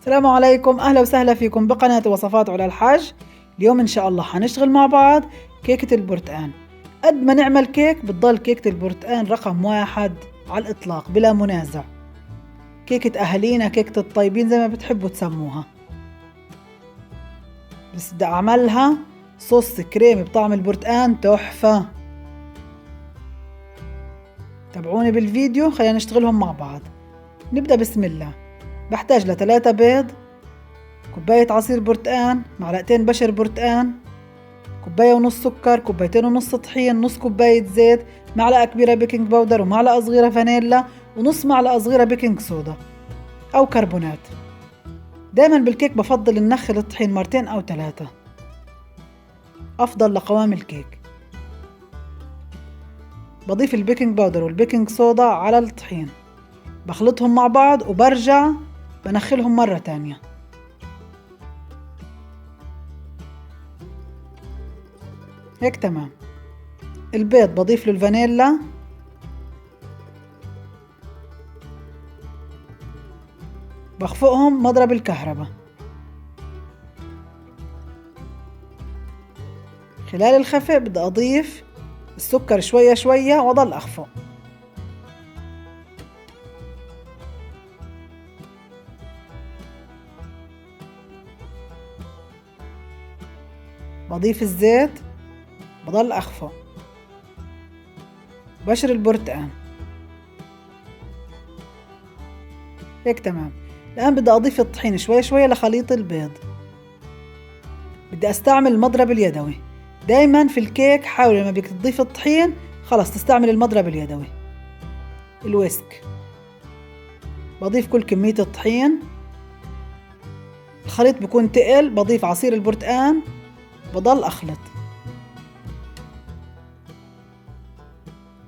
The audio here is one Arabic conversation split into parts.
السلام عليكم، أهلا وسهلا فيكم بقناة وصفات على الحاج. اليوم إن شاء الله حنشتغل مع بعض كيكة البرتقان. قد ما نعمل كيك بتضل كيكة البرتقان رقم واحد على الإطلاق بلا منازع. كيكة أهالينا، كيكة الطيبين زي ما بتحبوا تسموها. بس بدي أعملها صوص كريمي بطعم البرتقان تحفة. تابعوني بالفيديو، خلينا نشتغلهم مع بعض. نبدأ بسم الله. بحتاج ل3 بيض، كوباية عصير برتقان، معلقتين بشر برتقان، كوباية ونص سكر، كوبايتين ونص طحين، نص كوباية زيت، معلقة كبيرة بيكنج باودر ومعلقة صغيرة فانيلا ونص معلقة صغيرة بيكنج صودا أو كربونات. دايما بالكيك بفضل ننخل الطحين مرتين أو 3، أفضل لقوام الكيك. بضيف البيكنج باودر والبيكنج صودا على الطحين، بخلطهم مع بعض وبرجع بنخلهم مرة تانية. هيك تمام. البيض بضيف له الفانيلا، بخفقهم مضرب الكهرباء. خلال الخفق بدي أضيف السكر شوية شوية وأضل أخفق. بضيف الزيت، بضل أخفق. بشر البرتقان. هيك تمام. الآن بدي أضيف الطحين شوي شوي لخليط البيض. بدي أستعمل المضرب اليدوي. دايما في الكيك حاول لما بدك تضيف الطحين خلص تستعمل المضرب اليدوي الويسك. بضيف كل كمية الطحين. الخليط بكون تقل، بضيف عصير البرتقان، بضل أخلط.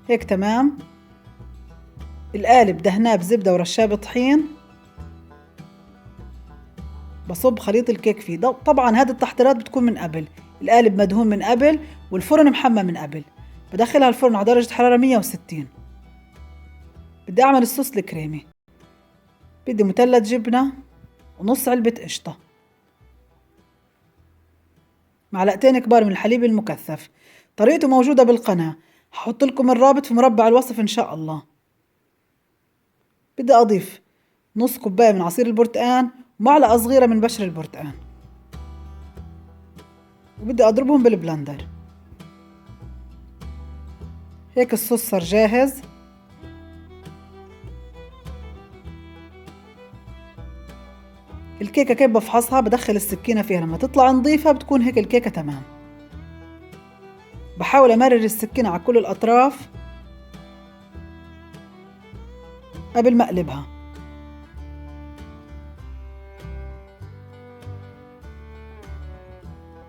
هيك تمام. القالب دهناه بزبدة ورشاه طحين. بصب خليط الكيك فيه. طبعا هذه التحضيرات بتكون من قبل، القالب مدهون من قبل والفرن محمى من قبل. بدخلها الفرن على درجة حرارة 160. بدي أعمل الصوص الكريمي. بدي مثلث جبنة ونص علبة قشطة، معلقتين كبار من الحليب المكثف. طريقته موجودة بالقناة، هحط لكم الرابط في مربع الوصف إن شاء الله. بدي أضيف نص كوباية من عصير البرتقان ومعلقة صغيرة من بشر البرتقان، وبدي أضربهم بالبلندر. هيك الصوص صار جاهز. الكيكة كيف بفحصها؟ بدخل السكينة فيها، لما تطلع نظيفة بتكون هيك الكيكة تمام. بحاول أمرر السكينة على كل الأطراف قبل ما أقلبها.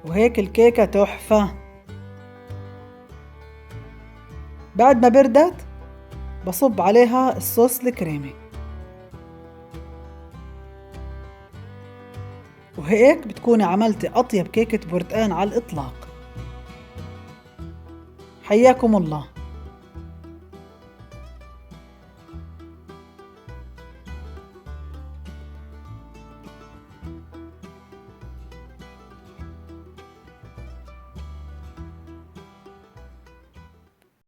وهيك الكيكة تحفة. بعد ما بردت بصب عليها الصوص الكريمي، وهيك بتكوني عملتي أطيب كيكة برتقان على الإطلاق. حياكم الله.